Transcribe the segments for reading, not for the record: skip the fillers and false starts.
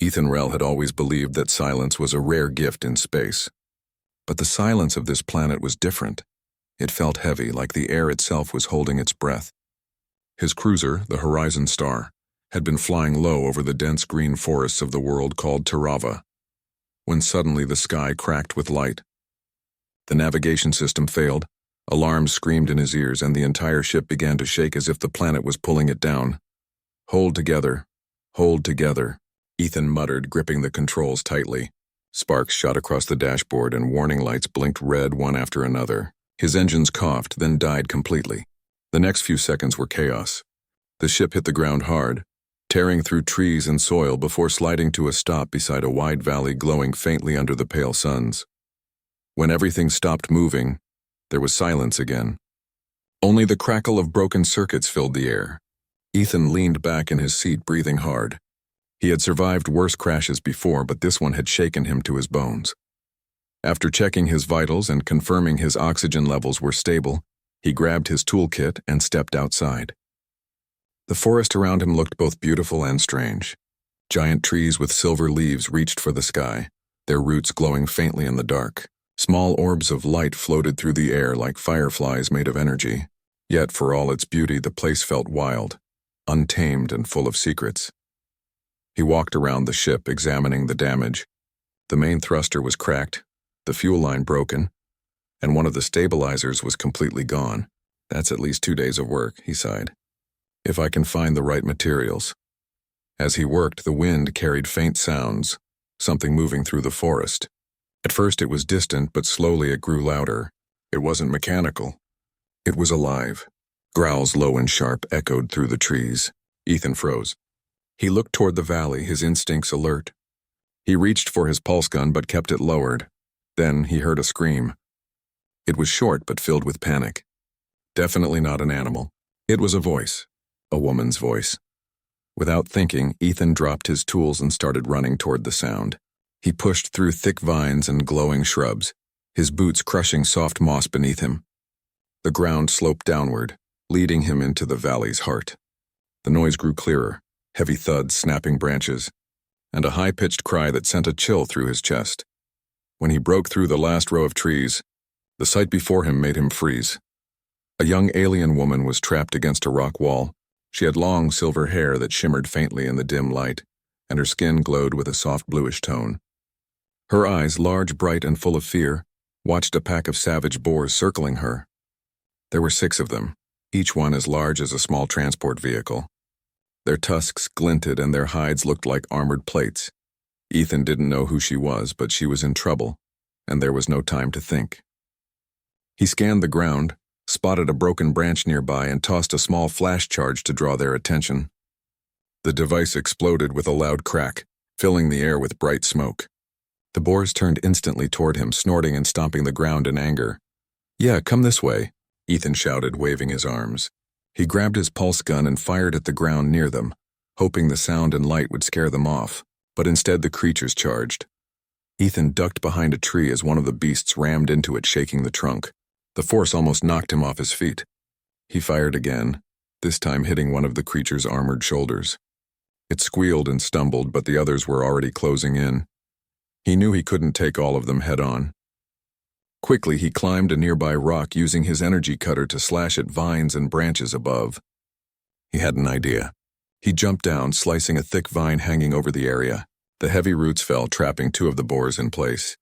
Ethan Rell had always believed that silence was a rare gift in space. But the silence of this planet was different. It felt heavy, like the air itself was holding its breath. His cruiser, the Horizon Star, had been flying low over the dense green forests of the world called Terava, when suddenly the sky cracked with light. The navigation system failed, alarms screamed in his ears, and the entire ship began to shake as if the planet was pulling it down. "Hold together. Hold together," Ethan muttered, gripping the controls tightly. Sparks shot across the dashboard and warning lights blinked red one after another. His engines coughed, then died completely. The next few seconds were chaos. The ship hit the ground hard, tearing through trees and soil before sliding to a stop beside a wide valley glowing faintly under the pale suns. When everything stopped moving, there was silence again. Only the crackle of broken circuits filled the air. Ethan leaned back in his seat, breathing hard. He had survived worse crashes before, but this one had shaken him to his bones. After checking his vitals and confirming his oxygen levels were stable, he grabbed his toolkit and stepped outside. The forest around him looked both beautiful and strange. Giant trees with silver leaves reached for the sky, their roots glowing faintly in the dark. Small orbs of light floated through the air like fireflies made of energy. Yet, for all its beauty, the place felt wild, untamed and full of secrets. He walked around the ship, examining the damage. The main thruster was cracked, the fuel line broken, and one of the stabilizers was completely gone. "That's at least 2 days of work," he sighed. "If I can find the right materials." As he worked, the wind carried faint sounds, something moving through the forest. At first it was distant, but slowly it grew louder. It wasn't mechanical. It was alive. Growls low and sharp echoed through the trees. Ethan froze. He looked toward the valley, his instincts alert. He reached for his pulse gun but kept it lowered. Then he heard a scream. It was short but filled with panic. Definitely not an animal. It was a voice. A woman's voice. Without thinking, Ethan dropped his tools and started running toward the sound. He pushed through thick vines and glowing shrubs, his boots crushing soft moss beneath him. The ground sloped downward, leading him into the valley's heart. The noise grew clearer, heavy thuds snapping branches, and a high-pitched cry that sent a chill through his chest. When he broke through the last row of trees, the sight before him made him freeze. A young alien woman was trapped against a rock wall. She had long silver hair that shimmered faintly in the dim light, and her skin glowed with a soft bluish tone. Her eyes, large, bright, and full of fear, watched a pack of savage boars circling her. There were 6 of them, each one as large as a small transport vehicle. Their tusks glinted and their hides looked like armored plates. Ethan didn't know who she was, but she was in trouble, and there was no time to think. He scanned the ground, spotted a broken branch nearby, and tossed a small flash charge to draw their attention. The device exploded with a loud crack, filling the air with bright smoke. The boars turned instantly toward him, snorting and stomping the ground in anger. "Yeah, come this way," Ethan shouted, waving his arms. He grabbed his pulse gun and fired at the ground near them, hoping the sound and light would scare them off, but instead the creatures charged. Ethan ducked behind a tree as one of the beasts rammed into it, shaking the trunk. The force almost knocked him off his feet. He fired again, this time hitting one of the creature's armored shoulders. It squealed and stumbled, but the others were already closing in. He knew he couldn't take all of them head-on. Quickly, he climbed a nearby rock, using his energy cutter to slash at vines and branches above. He had an idea. He jumped down, slicing a thick vine hanging over the area. The heavy roots fell, trapping 2 of the boars in place.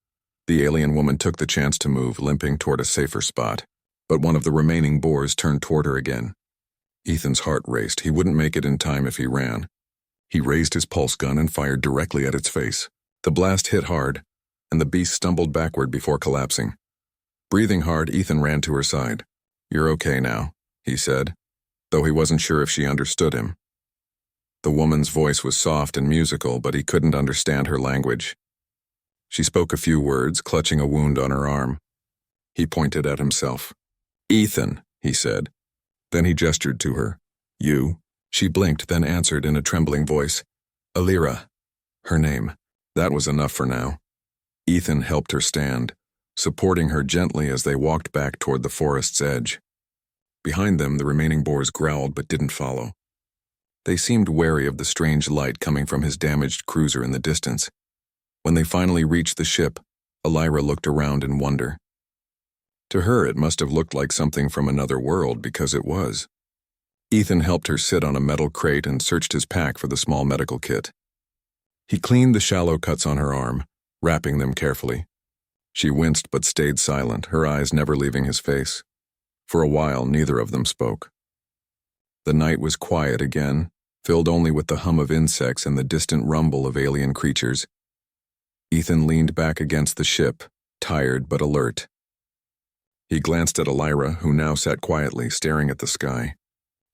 The alien woman took the chance to move, limping toward a safer spot, but one of the remaining boars turned toward her again. Ethan's heart raced. He wouldn't make it in time if he ran. He raised his pulse gun and fired directly at its face. The blast hit hard, and the beast stumbled backward before collapsing. Breathing hard, Ethan ran to her side. "You're okay now," he said, though he wasn't sure if she understood him. The woman's voice was soft and musical, but he couldn't understand her language. She spoke a few words, clutching a wound on her arm. He pointed at himself. "Ethan," he said. Then he gestured to her. "You?" She blinked, then answered in a trembling voice. "Alira." Her name. That was enough for now. Ethan helped her stand, supporting her gently as they walked back toward the forest's edge. Behind them, the remaining boars growled but didn't follow. They seemed wary of the strange light coming from his damaged cruiser in the distance. When they finally reached the ship, Elira looked around in wonder. To her, it must have looked like something from another world because it was. Ethan helped her sit on a metal crate and searched his pack for the small medical kit. He cleaned the shallow cuts on her arm, wrapping them carefully. She winced but stayed silent, her eyes never leaving his face. For a while, neither of them spoke. The night was quiet again, filled only with the hum of insects and the distant rumble of alien creatures. Ethan leaned back against the ship, tired but alert. He glanced at Elira, who now sat quietly, staring at the sky.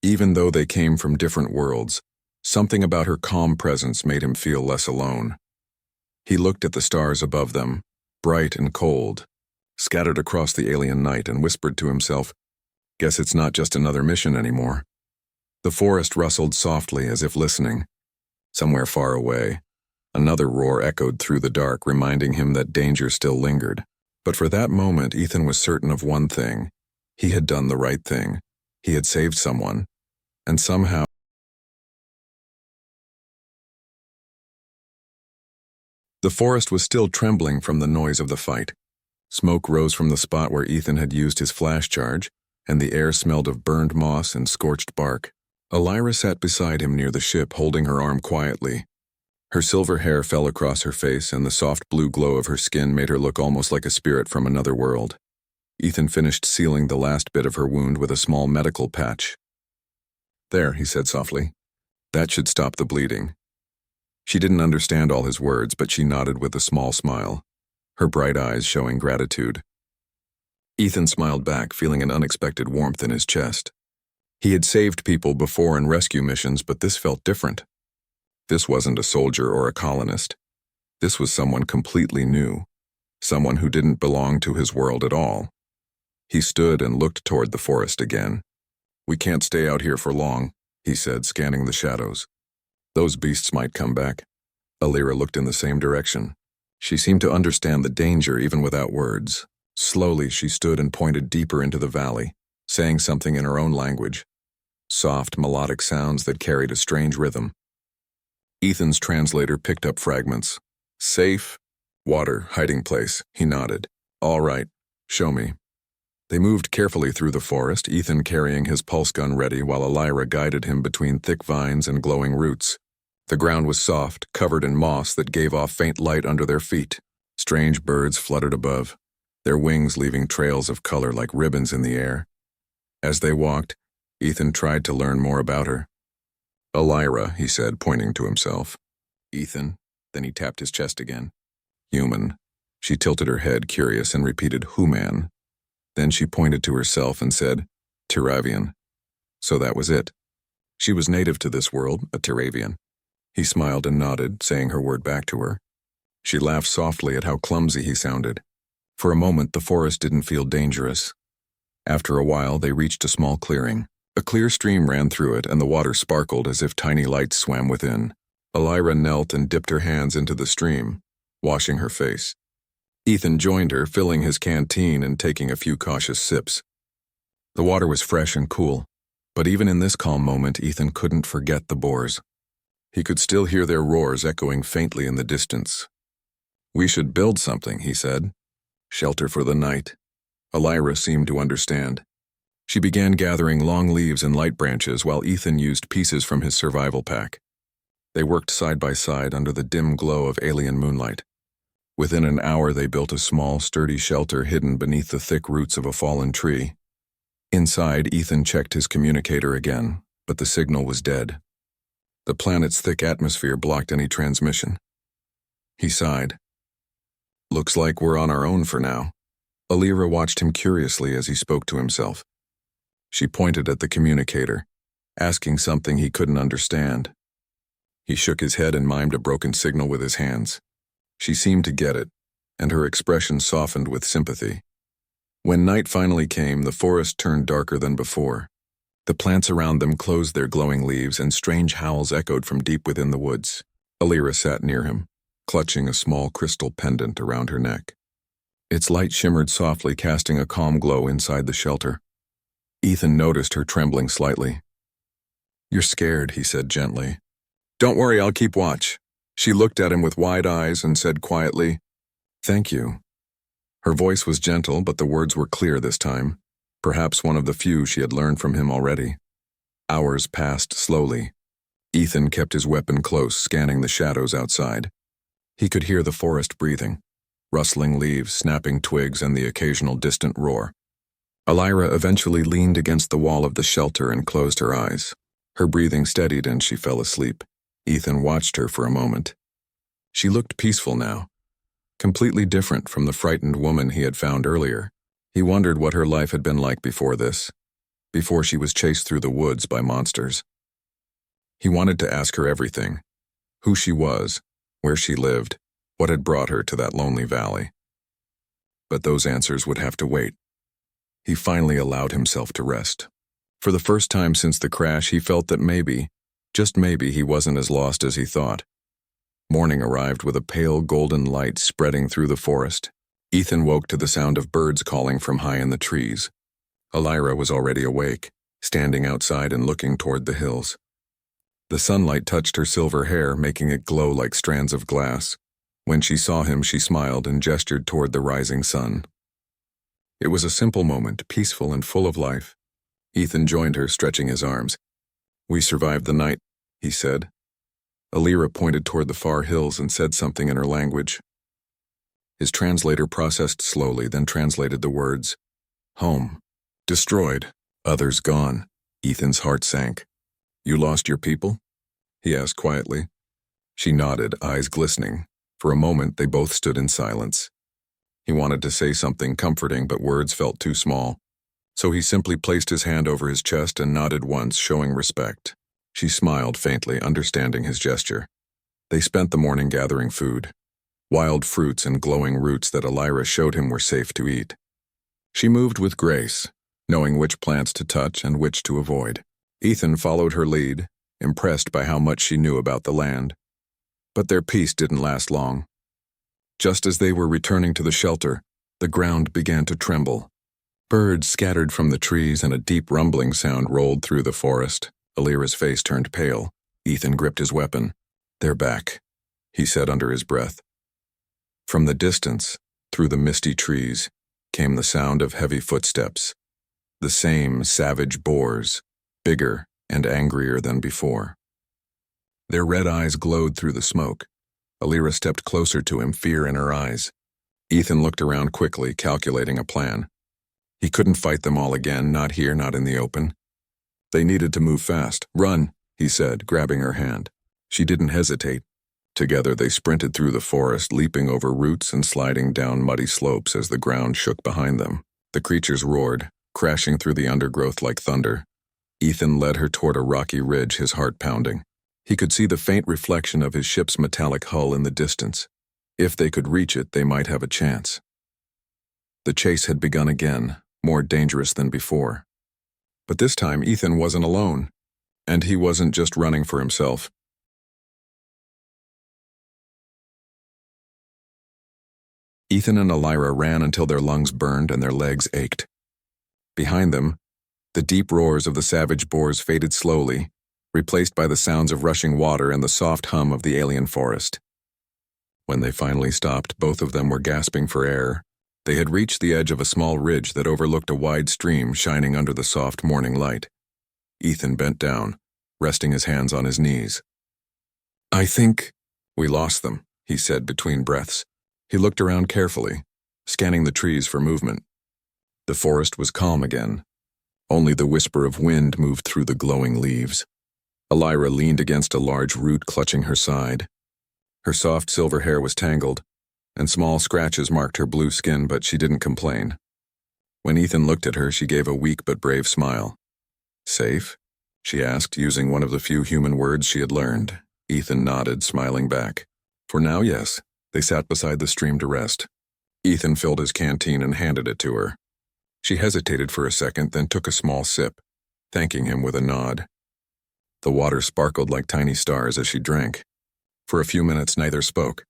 Even though they came from different worlds, something about her calm presence made him feel less alone. He looked at the stars above them, bright and cold, scattered across the alien night, and whispered to himself, "Guess it's not just another mission anymore." The forest rustled softly as if listening. Somewhere far away, another roar echoed through the dark, reminding him that danger still lingered. But for that moment, Ethan was certain of one thing. He had done the right thing. He had saved someone. And somehow, the forest was still trembling from the noise of the fight. Smoke rose from the spot where Ethan had used his flash charge, and the air smelled of burned moss and scorched bark. Elira sat beside him near the ship, holding her arm quietly. Her silver hair fell across her face, and the soft blue glow of her skin made her look almost like a spirit from another world. Ethan finished sealing the last bit of her wound with a small medical patch. "There," he said softly. "That should stop the bleeding." She didn't understand all his words, but she nodded with a small smile, her bright eyes showing gratitude. Ethan smiled back, feeling an unexpected warmth in his chest. He had saved people before in rescue missions, but this felt different. This wasn't a soldier or a colonist. This was someone completely new, someone who didn't belong to his world at all. He stood and looked toward the forest again. "We can't stay out here for long," he said, scanning the shadows. "Those beasts might come back." Elira looked in the same direction. She seemed to understand the danger even without words. Slowly, she stood and pointed deeper into the valley, saying something in her own language. Soft, melodic sounds that carried a strange rhythm. Ethan's translator picked up fragments. "Safe, water, hiding place," he nodded. "All right, show me." They moved carefully through the forest, Ethan carrying his pulse gun ready while Elira guided him between thick vines and glowing roots. The ground was soft, covered in moss that gave off faint light under their feet. Strange birds fluttered above, their wings leaving trails of color like ribbons in the air. As they walked, Ethan tried to learn more about her. "Elira," he said, pointing to himself. "Ethan," then he tapped his chest again. "Human." She tilted her head, curious, and repeated, "Human." Then she pointed to herself and said, "Tiravian." So that was it. She was native to this world, a Tiravian. He smiled and nodded, saying her word back to her. She laughed softly at how clumsy he sounded. For a moment, the forest didn't feel dangerous. After a while, they reached a small clearing. A clear stream ran through it, and the water sparkled as if tiny lights swam within. Elira knelt and dipped her hands into the stream, washing her face. Ethan joined her, filling his canteen and taking a few cautious sips. The water was fresh and cool, but even in this calm moment, Ethan couldn't forget the boars. He could still hear their roars echoing faintly in the distance. "We should build something," he said. "Shelter for the night." Elira seemed to understand. She began gathering long leaves and light branches while Ethan used pieces from his survival pack. They worked side by side under the dim glow of alien moonlight. Within an hour, they built a small, sturdy shelter hidden beneath the thick roots of a fallen tree. Inside, Ethan checked his communicator again, but the signal was dead. The planet's thick atmosphere blocked any transmission. He sighed. "Looks like we're on our own for now." Elira watched him curiously as he spoke to himself. She pointed at the communicator, asking something he couldn't understand. He shook his head and mimed a broken signal with his hands. She seemed to get it, and her expression softened with sympathy. When night finally came, the forest turned darker than before. The plants around them closed their glowing leaves, and strange howls echoed from deep within the woods. Elira sat near him, clutching a small crystal pendant around her neck. Its light shimmered softly, casting a calm glow inside the shelter. Ethan noticed her trembling slightly. You're scared, he said gently. Don't worry, I'll keep watch. She looked at him with wide eyes and said quietly, Thank you. Her voice was gentle, but the words were clear this time, perhaps one of the few she had learned from him already. Hours passed slowly. Ethan kept his weapon close, scanning the shadows outside. He could hear the forest breathing, rustling leaves, snapping twigs, and the occasional distant roar. Elira eventually leaned against the wall of the shelter and closed her eyes. Her breathing steadied and she fell asleep. Ethan watched her for a moment. She looked peaceful now, completely different from the frightened woman he had found earlier. He wondered what her life had been like before this, before she was chased through the woods by monsters. He wanted to ask her everything: who she was, where she lived, what had brought her to that lonely valley. But those answers would have to wait. He finally allowed himself to rest. For the first time since the crash, he felt that maybe, just maybe, he wasn't as lost as he thought. Morning arrived with a pale golden light spreading through the forest. Ethan woke to the sound of birds calling from high in the trees. Elira was already awake, standing outside and looking toward the hills. The sunlight touched her silver hair, making it glow like strands of glass. When she saw him, she smiled and gestured toward the rising sun. It was a simple moment, peaceful and full of life. Ethan joined her, stretching his arms. We survived the night, he said. Elira pointed toward the far hills and said something in her language. His translator processed slowly, then translated the words. Home. Destroyed. Others gone. Ethan's heart sank. You lost your people? He asked quietly. She nodded, eyes glistening. For a moment, they both stood in silence. He wanted to say something comforting, but words felt too small. So he simply placed his hand over his chest and nodded once, showing respect. She smiled faintly, understanding his gesture. They spent the morning gathering food, wild fruits and glowing roots that Elira showed him were safe to eat. She moved with grace, knowing which plants to touch and which to avoid. Ethan followed her lead, impressed by how much she knew about the land. But their peace didn't last long. Just as they were returning to the shelter, the ground began to tremble. Birds scattered from the trees and a deep rumbling sound rolled through the forest. Elira's face turned pale. Ethan gripped his weapon. They're back, he said under his breath. From the distance, through the misty trees, came the sound of heavy footsteps. The same savage boars, bigger and angrier than before. Their red eyes glowed through the smoke. Elira stepped closer to him, fear in her eyes. Ethan looked around quickly, calculating a plan. He couldn't fight them all again, not here, not in the open. They needed to move fast. Run, he said, grabbing her hand. She didn't hesitate. Together they sprinted through the forest, leaping over roots and sliding down muddy slopes as the ground shook behind them. The creatures roared, crashing through the undergrowth like thunder. Ethan led her toward a rocky ridge, his heart pounding. He could see the faint reflection of his ship's metallic hull in the distance. If they could reach it, they might have a chance. The chase had begun again, more dangerous than before. But this time, Ethan wasn't alone. And he wasn't just running for himself. Ethan and Elira ran until their lungs burned and their legs ached. Behind them, the deep roars of the savage boars faded slowly, replaced by the sounds of rushing water and the soft hum of the alien forest. When they finally stopped, both of them were gasping for air. They had reached the edge of a small ridge that overlooked a wide stream shining under the soft morning light. Ethan bent down, resting his hands on his knees. I think we lost them, he said between breaths. He looked around carefully, scanning the trees for movement. The forest was calm again. Only the whisper of wind moved through the glowing leaves. Elira leaned against a large root, clutching her side. Her soft silver hair was tangled, and small scratches marked her blue skin, but she didn't complain. When Ethan looked at her, she gave a weak but brave smile. Safe? She asked, using one of the few human words she had learned. Ethan nodded, smiling back. For now, yes. They sat beside the stream to rest. Ethan filled his canteen and handed it to her. She hesitated for a second, then took a small sip, thanking him with a nod. The water sparkled like tiny stars as she drank. For a few minutes, neither spoke.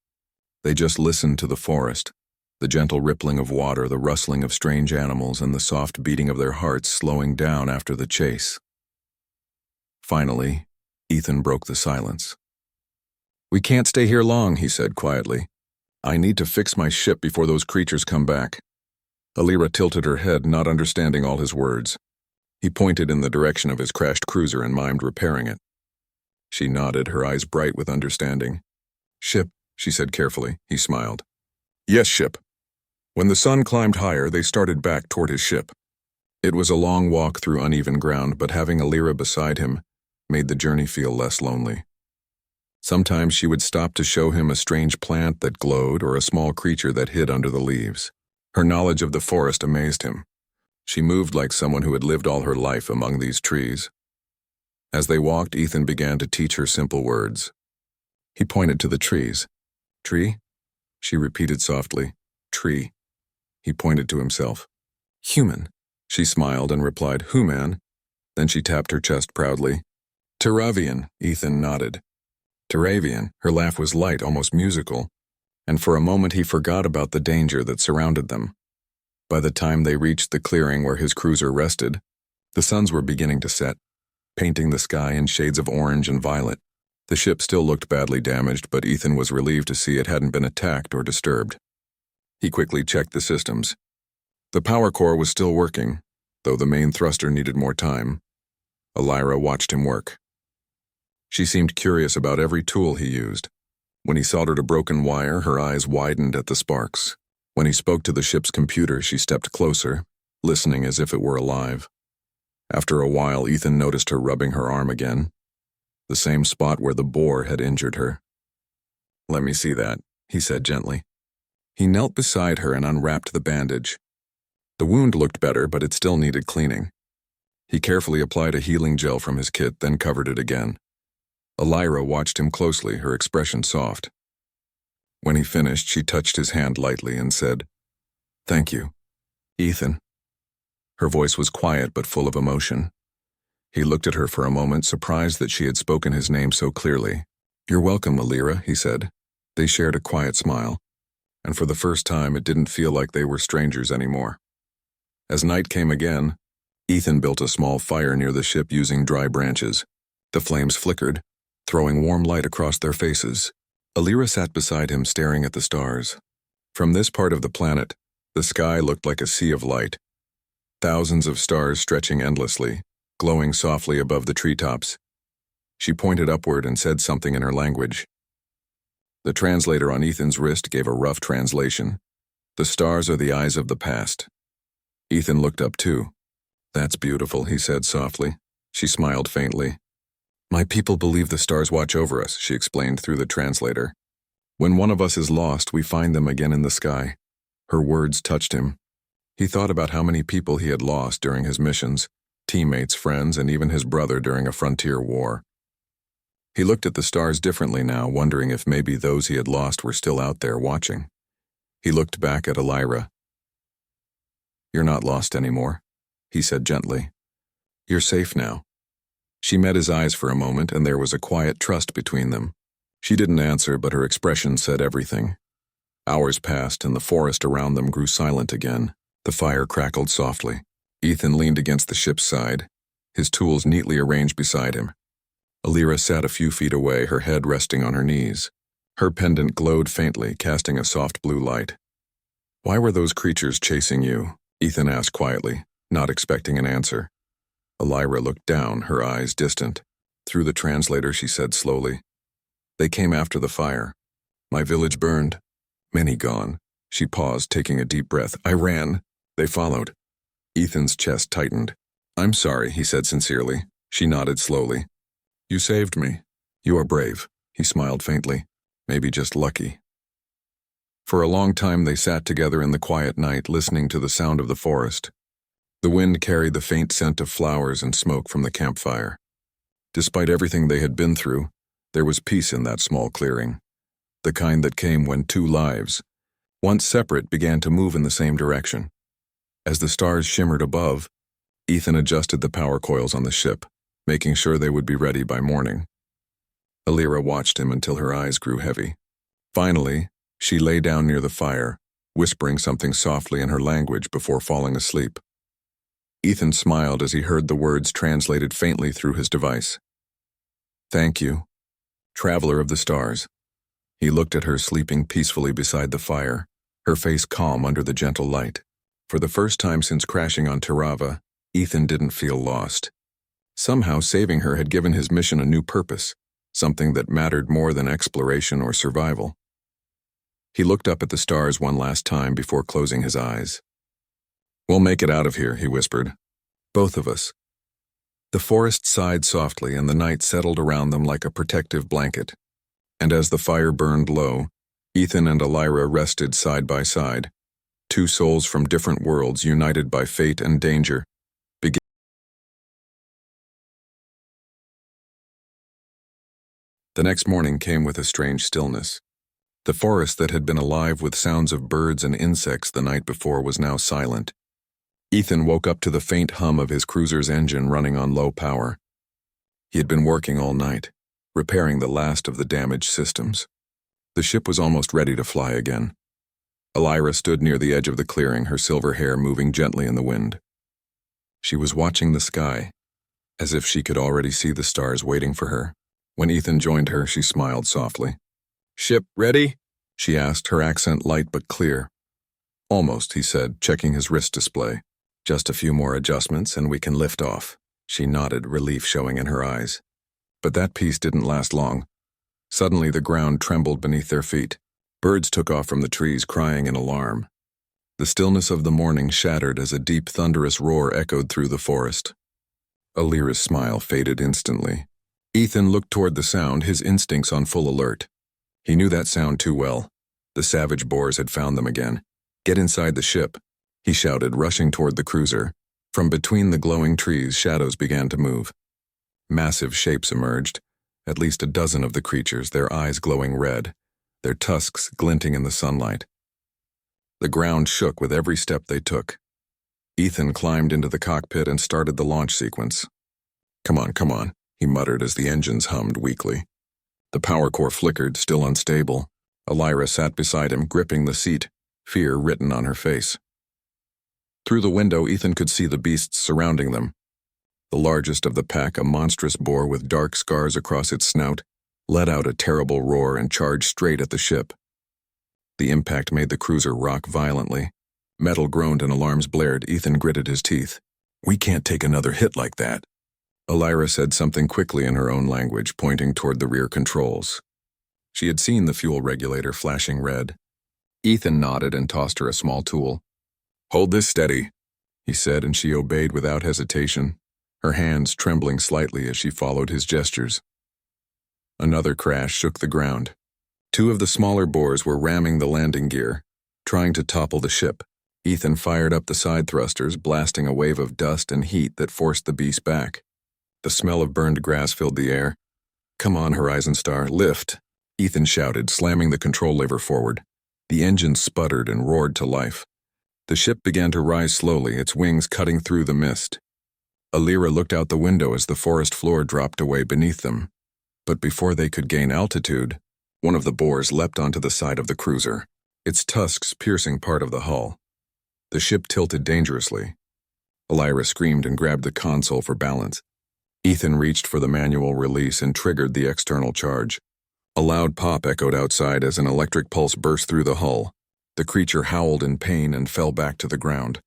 They just listened to the forest, the gentle rippling of water, the rustling of strange animals, and the soft beating of their hearts slowing down after the chase. Finally, Ethan broke the silence. "We can't stay here long," he said quietly. "I need to fix my ship before those creatures come back." Alira tilted her head, not understanding all his words. He pointed in the direction of his crashed cruiser and mimed repairing it. She nodded, her eyes bright with understanding. "Ship," she said carefully. He smiled. "Yes, ship." When the sun climbed higher, they started back toward his ship. It was a long walk through uneven ground, but having Alira beside him made the journey feel less lonely. Sometimes she would stop to show him a strange plant that glowed or a small creature that hid under the leaves. Her knowledge of the forest amazed him. She moved like someone who had lived all her life among these trees. As they walked, Ethan began to teach her simple words. He pointed to the trees. "Tree?" She repeated softly. "Tree." He pointed to himself. "Human." She smiled and replied, "Human." Then she tapped her chest proudly. "Teravian," Ethan nodded. Teravian. Her laugh was light, almost musical, and for a moment he forgot about the danger that surrounded them. By the time they reached the clearing where his cruiser rested, the suns were beginning to set, painting the sky in shades of orange and violet. The ship still looked badly damaged, but Ethan was relieved to see it hadn't been attacked or disturbed. He quickly checked the systems. The power core was still working, though the main thruster needed more time. Alira watched him work. She seemed curious about every tool he used. When he soldered a broken wire, her eyes widened at the sparks. When he spoke to the ship's computer, she stepped closer, listening as if it were alive. After a while, Ethan noticed her rubbing her arm again, the same spot where the boar had injured her. "Let me see that," he said gently. He knelt beside her and unwrapped the bandage. The wound looked better, but it still needed cleaning. He carefully applied a healing gel from his kit, then covered it again. Alira watched him closely, her expression soft. When he finished, she touched his hand lightly and said, "Thank you, Ethan." Her voice was quiet but full of emotion. He looked at her for a moment, surprised that she had spoken his name so clearly. "You're welcome, Alira," he said. They shared a quiet smile, and for the first time it didn't feel like they were strangers anymore. As night came again, Ethan built a small fire near the ship using dry branches. The flames flickered, throwing warm light across their faces. Alira sat beside him, staring at the stars. From this part of the planet, the sky looked like a sea of light. Thousands of stars stretching endlessly, glowing softly above the treetops. She pointed upward and said something in her language. The translator on Ethan's wrist gave a rough translation. "The stars are the eyes of the past." Ethan looked up too. "That's beautiful," he said softly. She smiled faintly. "My people believe the stars watch over us," she explained through the translator. "When one of us is lost, we find them again in the sky." Her words touched him. He thought about how many people he had lost during his missions, teammates, friends, and even his brother during a frontier war. He looked at the stars differently now, wondering if maybe those he had lost were still out there watching. He looked back at Alira. "You're not lost anymore," he said gently. "You're safe now." She met his eyes for a moment, and there was a quiet trust between them. She didn't answer, but her expression said everything. Hours passed, and the forest around them grew silent again. The fire crackled softly. Ethan leaned against the ship's side, his tools neatly arranged beside him. Alira sat a few feet away, her head resting on her knees. Her pendant glowed faintly, casting a soft blue light. "Why were those creatures chasing you?" Ethan asked quietly, not expecting an answer. Alira looked down, her eyes distant. Through the translator, she said slowly, "They came after the fire. My village burned. Many gone." She paused, taking a deep breath. "I ran. They followed." Ethan's chest tightened. "I'm sorry," he said sincerely. She nodded slowly. "You saved me. You are brave." He smiled faintly. "Maybe just lucky." For a long time they sat together in the quiet night, listening to the sound of the forest. The wind carried the faint scent of flowers and smoke from the campfire. Despite everything they had been through, there was peace in that small clearing, the kind that came when two lives, once separate, began to move in the same direction. As the stars shimmered above, Ethan adjusted the power coils on the ship, making sure they would be ready by morning. Alira watched him until her eyes grew heavy. Finally, she lay down near the fire, whispering something softly in her language before falling asleep. Ethan smiled as he heard the words translated faintly through his device. Thank you, traveler of the stars. He looked at her sleeping peacefully beside the fire, her face calm under the gentle light. For the first time since crashing on Terava, Ethan didn't feel lost. Somehow saving her had given his mission a new purpose, something that mattered more than exploration or survival. He looked up at the stars one last time before closing his eyes. "We'll make it out of here," he whispered. "Both of us." The forest sighed softly and the night settled around them like a protective blanket. And as the fire burned low, Ethan and Elira rested side by side, two souls from different worlds united by fate and danger. The next morning came with a strange stillness. The forest that had been alive with sounds of birds and insects the night before was now silent. Ethan woke up to the faint hum of his cruiser's engine running on low power. He had been working all night, repairing the last of the damaged systems. The ship was almost ready to fly again. Elira stood near the edge of the clearing, her silver hair moving gently in the wind. She was watching the sky, as if she could already see the stars waiting for her. When Ethan joined her, she smiled softly. "Ship ready?" she asked, her accent light but clear. "Almost," he said, checking his wrist display. "Just a few more adjustments and we can lift off." She nodded, relief showing in her eyes. But that peace didn't last long. Suddenly the ground trembled beneath their feet. Birds took off from the trees, crying in alarm. The stillness of the morning shattered as a deep, thunderous roar echoed through the forest. Elira's smile faded instantly. Ethan looked toward the sound, his instincts on full alert. He knew that sound too well. The savage boars had found them again. "Get inside the ship," he shouted, rushing toward the cruiser. From between the glowing trees, shadows began to move. Massive shapes emerged, at least a dozen of the creatures, their eyes glowing red, their tusks glinting in the sunlight. The ground shook with every step they took. Ethan climbed into the cockpit and started the launch sequence. Come on, he muttered as the engines hummed weakly. The power core flickered, still unstable. Elira sat beside him, gripping the seat, fear written on her face. Through the window, Ethan could see the beasts surrounding them. The largest of the pack, a monstrous boar with dark scars across its snout, let out a terrible roar and charged straight at the ship. The impact made the cruiser rock violently. Metal groaned and alarms blared. Ethan gritted his teeth. "We can't take another hit like that." Elira said something quickly in her own language, pointing toward the rear controls. She had seen the fuel regulator flashing red. Ethan nodded and tossed her a small tool. "Hold this steady," he said, and she obeyed without hesitation, her hands trembling slightly as she followed his gestures. Another crash shook the ground. Two of the smaller boars were ramming the landing gear, trying to topple the ship. Ethan fired up the side thrusters, blasting a wave of dust and heat that forced the beast back. The smell of burned grass filled the air. "Come on, Horizon Star, lift," Ethan shouted, slamming the control lever forward. The engine sputtered and roared to life. The ship began to rise slowly, its wings cutting through the mist. Elira looked out the window as the forest floor dropped away beneath them. But before they could gain altitude, one of the boars leapt onto the side of the cruiser, its tusks piercing part of the hull. The ship tilted dangerously. Elira screamed and grabbed the console for balance. Ethan reached for the manual release and triggered the external charge. A loud pop echoed outside as an electric pulse burst through the hull. The creature howled in pain and fell back to the ground.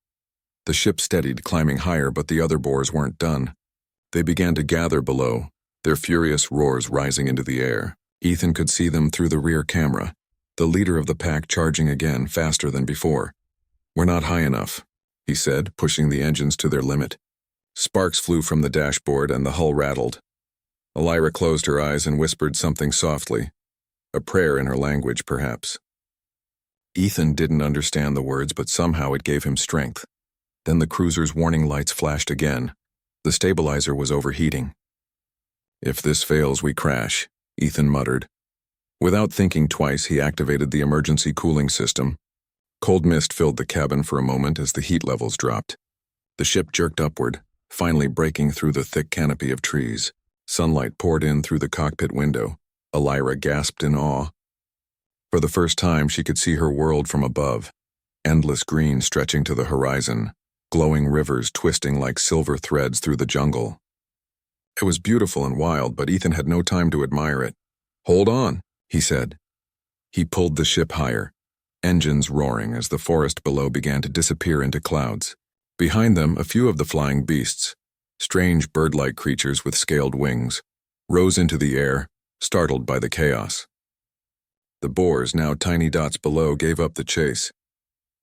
The ship steadied, climbing higher, but the other boars weren't done. They began to gather below, their furious roars rising into the air. Ethan could see them through the rear camera, the leader of the pack charging again, faster than before. "We're not high enough," he said, pushing the engines to their limit. Sparks flew from the dashboard and the hull rattled. Elira closed her eyes and whispered something softly, a prayer in her language, perhaps. Ethan didn't understand the words, but somehow it gave him strength. Then the cruiser's warning lights flashed again. The stabilizer was overheating. "If this fails, we crash," Ethan muttered. Without thinking twice, he activated the emergency cooling system. Cold mist filled the cabin for a moment as the heat levels dropped. The ship jerked upward, finally breaking through the thick canopy of trees. Sunlight poured in through the cockpit window. Elira gasped in awe. For the first time, she could see her world from above, endless green stretching to the horizon, glowing rivers twisting like silver threads through the jungle. It was beautiful and wild, but Ethan had no time to admire it. "Hold on," he said. He pulled the ship higher, engines roaring as the forest below began to disappear into clouds. Behind them, a few of the flying beasts, strange bird-like creatures with scaled wings, rose into the air, startled by the chaos. The Boars, now tiny dots below, gave up the chase.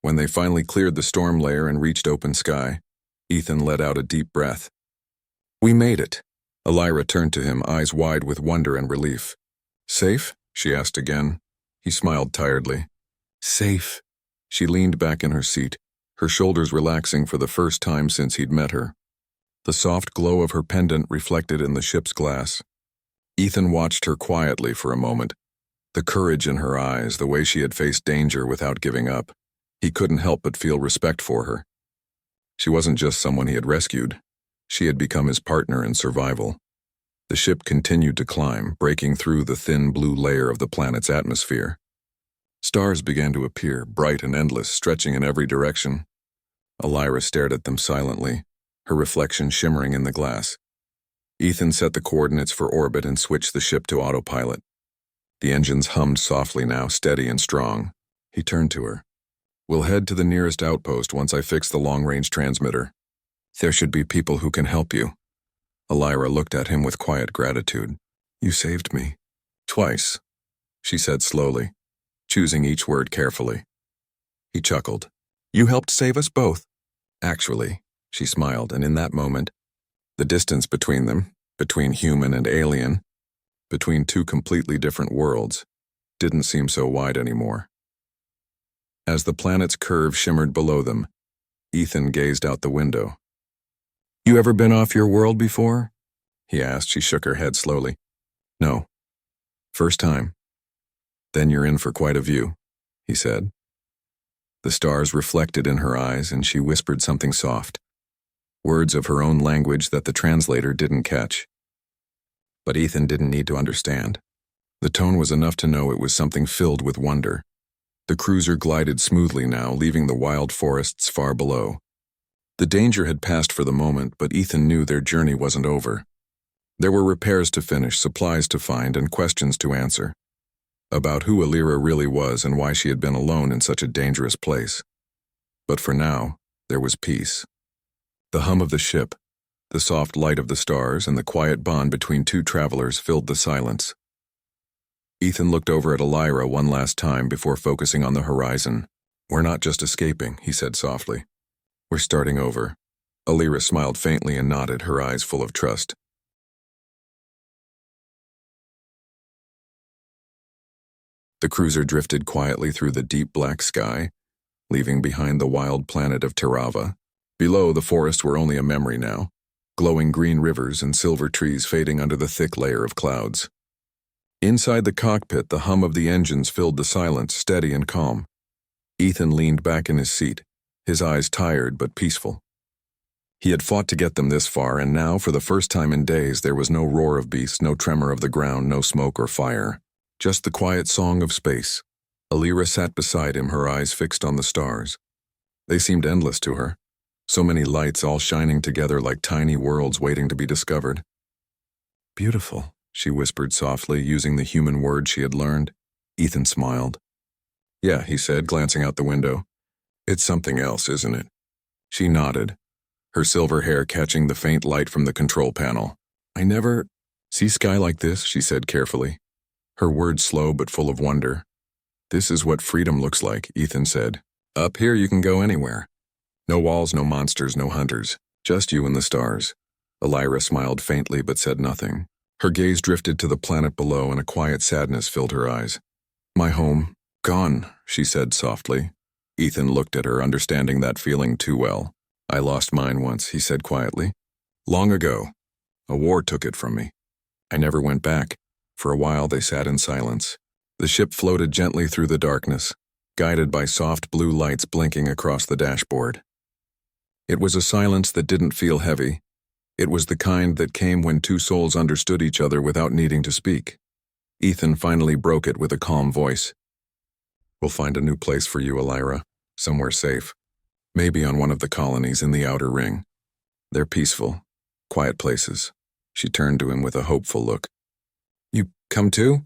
When they finally cleared the storm layer and reached open sky, Ethan let out a deep breath. "We made it." Elira turned to him, eyes wide with wonder and relief. "Safe?" she asked again. He smiled tiredly. "Safe." She leaned back in her seat, her shoulders relaxing for the first time since he'd met her. The soft glow of her pendant reflected in the ship's glass. Ethan watched her quietly for a moment. The courage in her eyes, the way she had faced danger without giving up. He couldn't help but feel respect for her. She wasn't just someone he had rescued. She had become his partner in survival. The ship continued to climb, breaking through the thin blue layer of the planet's atmosphere. Stars began to appear, bright and endless, stretching in every direction. Elira stared at them silently, her reflection shimmering in the glass. Ethan set the coordinates for orbit and switched the ship to autopilot. The engines hummed softly now, steady and strong. He turned to her. "We'll head to the nearest outpost once I fix the long-range transmitter. There should be people who can help you." Elira looked at him with quiet gratitude. "You saved me. Twice," she said slowly, choosing each word carefully. He chuckled. "You helped save us both." "Actually," she smiled, and in that moment, the distance between them, between human and alien, between two completely different worlds, didn't seem so wide anymore. As the planet's curve shimmered below them, Ethan gazed out the window. "You ever been off your world before?" he asked. She shook her head slowly. "No. First time." "Then you're in for quite a view," he said. The stars reflected in her eyes, and she whispered something soft, words of her own language that the translator didn't catch. But Ethan didn't need to understand. The tone was enough to know it was something filled with wonder. The cruiser glided smoothly now, leaving the wild forests far below. The danger had passed for the moment, but Ethan knew their journey wasn't over. There were repairs to finish, supplies to find, and questions to answer. About who Elira really was and why she had been alone in such a dangerous place. But for now, there was peace. The hum of the ship, the soft light of the stars, and the quiet bond between two travelers filled the silence. Ethan looked over at Elira one last time before focusing on the horizon. "We're not just escaping," he said softly. "We're starting over." Elira smiled faintly and nodded, her eyes full of trust. The cruiser drifted quietly through the deep black sky, leaving behind the wild planet of Terava. Below, the forests were only a memory now, glowing green rivers and silver trees fading under the thick layer of clouds. Inside the cockpit, the hum of the engines filled the silence, steady and calm. Ethan leaned back in his seat, his eyes tired but peaceful. He had fought to get them this far, and now, for the first time in days, there was no roar of beasts, no tremor of the ground, no smoke or fire. Just the quiet song of space. Elira sat beside him, her eyes fixed on the stars. They seemed endless to her. So many lights all shining together like tiny worlds waiting to be discovered. "Beautiful," she whispered softly, using the human word she had learned. Ethan smiled. "Yeah," he said, glancing out the window. "It's something else, isn't it?" She nodded, her silver hair catching the faint light from the control panel. "I never see sky like this," she said carefully, her words slow but full of wonder. "This is what freedom looks like," Ethan said. "Up here you can go anywhere. No walls, no monsters, no hunters. Just you and the stars." Elira smiled faintly but said nothing. Her gaze drifted to the planet below, and a quiet sadness filled her eyes. "My home, gone," she said softly. Ethan looked at her, understanding that feeling too well. "I lost mine once," he said quietly. "Long ago. A war took it from me. I never went back." For a while they sat in silence. The ship floated gently through the darkness, guided by soft blue lights blinking across the dashboard. It was a silence that didn't feel heavy. It was the kind that came when two souls understood each other without needing to speak. Ethan finally broke it with a calm voice. "We'll find a new place for you, Elira, somewhere safe. Maybe on one of the colonies in the outer ring. They're peaceful, quiet places." She turned to him with a hopeful look. You come too?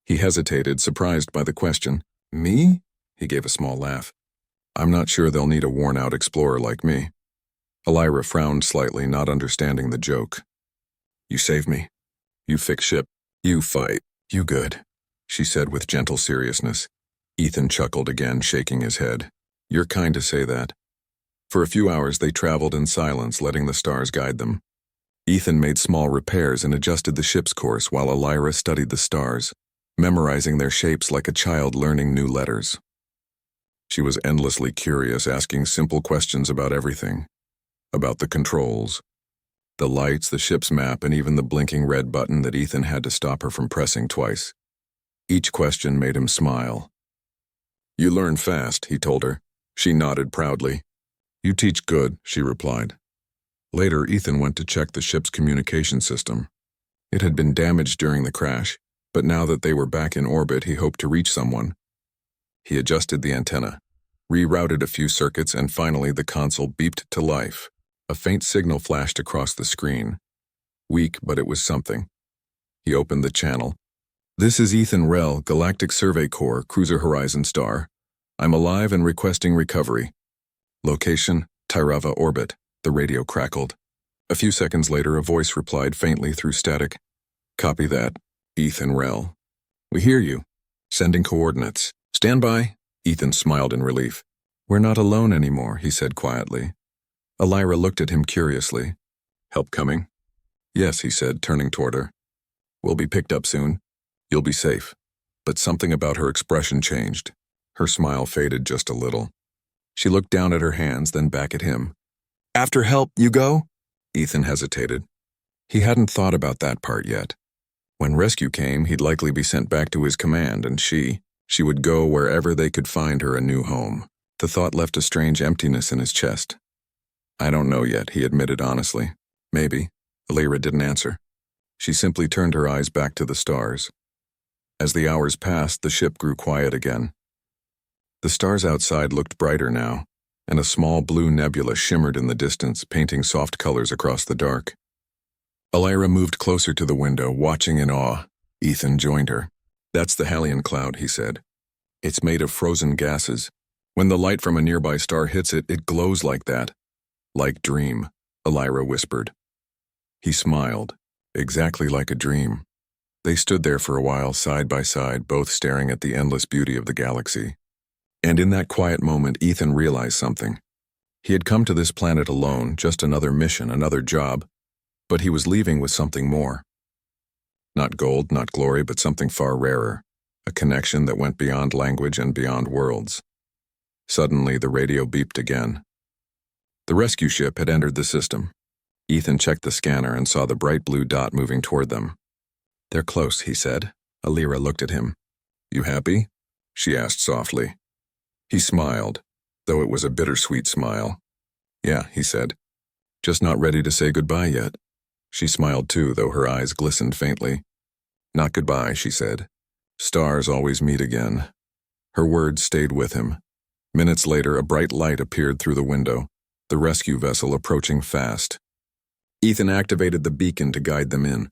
He hesitated, surprised by the question. Me? He gave a small laugh. I'm not sure they'll need a worn-out explorer like me. Elira frowned slightly, not understanding the joke. You save me. You fix ship. You fight. You good, she said with gentle seriousness. Ethan chuckled again, shaking his head. You're kind to say that. For a few hours they traveled in silence, letting the stars guide them. Ethan made small repairs and adjusted the ship's course while Elira studied the stars, memorizing their shapes like a child learning new letters. She was endlessly curious, asking simple questions about everything. About the controls, the lights, the ship's map, and even the blinking red button that Ethan had to stop her from pressing twice. Each question made him smile. You learn fast, he told her. She nodded proudly. You teach good, she replied. Later, Ethan went to check the ship's communication system. It had been damaged during the crash, but now that they were back in orbit, he hoped to reach someone. He adjusted the antenna, rerouted a few circuits, and finally the console beeped to life. A faint signal flashed across the screen. Weak, but it was something. He opened the channel. This is Ethan Rell, Galactic Survey Corps, Cruiser Horizon Star. I'm alive and requesting recovery. Location, Tyrava orbit. The radio crackled. A few seconds later, a voice replied faintly through static. Copy that, Ethan Rell. We hear you. Sending coordinates. Stand by. Ethan smiled in relief. We're not alone anymore, he said quietly. Elira looked at him curiously. Help coming? Yes, he said, turning toward her. We'll be picked up soon. You'll be safe. But something about her expression changed. Her smile faded just a little. She looked down at her hands, then back at him. After help, you go? Ethan hesitated. He hadn't thought about that part yet. When rescue came, he'd likely be sent back to his command, and she would go wherever they could find her a new home. The thought left a strange emptiness in his chest. I don't know yet, he admitted honestly. Maybe. Elira didn't answer. She simply turned her eyes back to the stars. As the hours passed, the ship grew quiet again. The stars outside looked brighter now, and a small blue nebula shimmered in the distance, painting soft colors across the dark. Elira moved closer to the window, watching in awe. Ethan joined her. That's the Halion cloud, he said. It's made of frozen gases. When the light from a nearby star hits it, it glows like that. Like dream, Elira whispered. He smiled. Exactly like a dream. They stood there for a while, side by side, both staring at the endless beauty of the galaxy. And in that quiet moment, Ethan realized something. He had come to this planet alone, just another mission, another job, but he was leaving with something more. Not gold, not glory, but something far rarer, a connection that went beyond language and beyond worlds. Suddenly, the radio beeped again. The rescue ship had entered the system. Ethan checked the scanner and saw the bright blue dot moving toward them. They're close, he said. Elira looked at him. You happy? She asked softly. He smiled, though it was a bittersweet smile. Yeah, he said. Just not ready to say goodbye yet. She smiled too, though her eyes glistened faintly. Not goodbye, she said. Stars always meet again. Her words stayed with him. Minutes later, a bright light appeared through the window, the rescue vessel approaching fast. Ethan activated the beacon to guide them in.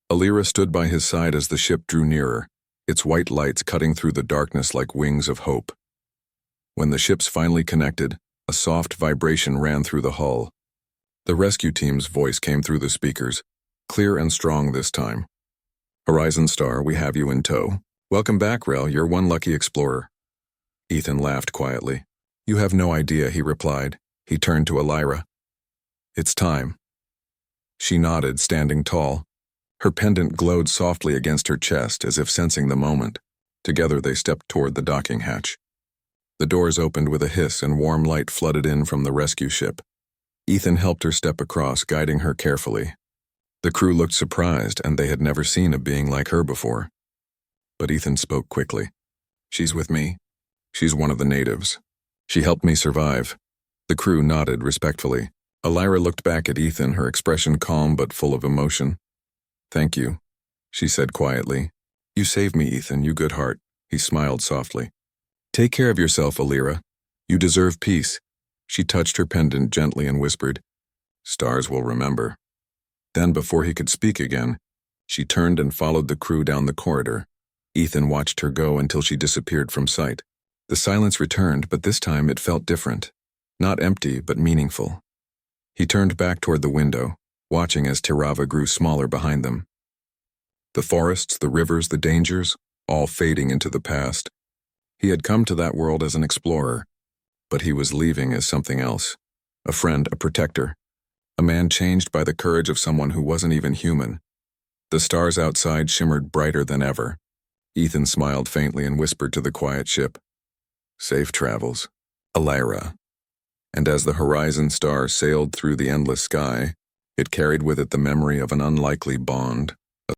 Elira stood by his side as the ship drew nearer, its white lights cutting through the darkness like wings of hope. When the ships finally connected, a soft vibration ran through the hull. The rescue team's voice came through the speakers, clear and strong this time. Horizon Star, we have you in tow. Welcome back, Rell, you're one lucky explorer. Ethan laughed quietly. You have no idea, he replied. He turned to Elira. It's time. She nodded, standing tall. Her pendant glowed softly against her chest, as if sensing the moment. Together they stepped toward the docking hatch. The doors opened with a hiss and warm light flooded in from the rescue ship. Ethan helped her step across, guiding her carefully. The crew looked surprised, and they had never seen a being like her before. But Ethan spoke quickly. She's with me. She's one of the natives. She helped me survive. The crew nodded respectfully. Elira looked back at Ethan, her expression calm but full of emotion. Thank you, she said quietly. You saved me, Ethan, you good heart. He smiled softly. Take care of yourself, Elira. You deserve peace. She touched her pendant gently and whispered, Stars will remember. Then, before he could speak again, she turned and followed the crew down the corridor. Ethan watched her go until she disappeared from sight. The silence returned, but this time it felt different. Not empty, but meaningful. He turned back toward the window, watching as Tirava grew smaller behind them. The forests, the rivers, the dangers, all fading into the past. He had come to that world as an explorer, but he was leaving as something else. A friend, a protector. A man changed by the courage of someone who wasn't even human. The stars outside shimmered brighter than ever. Ethan smiled faintly and whispered to the quiet ship, "Safe travels, Elira." And as the horizon star sailed through the endless sky, it carried with it the memory of an unlikely bond.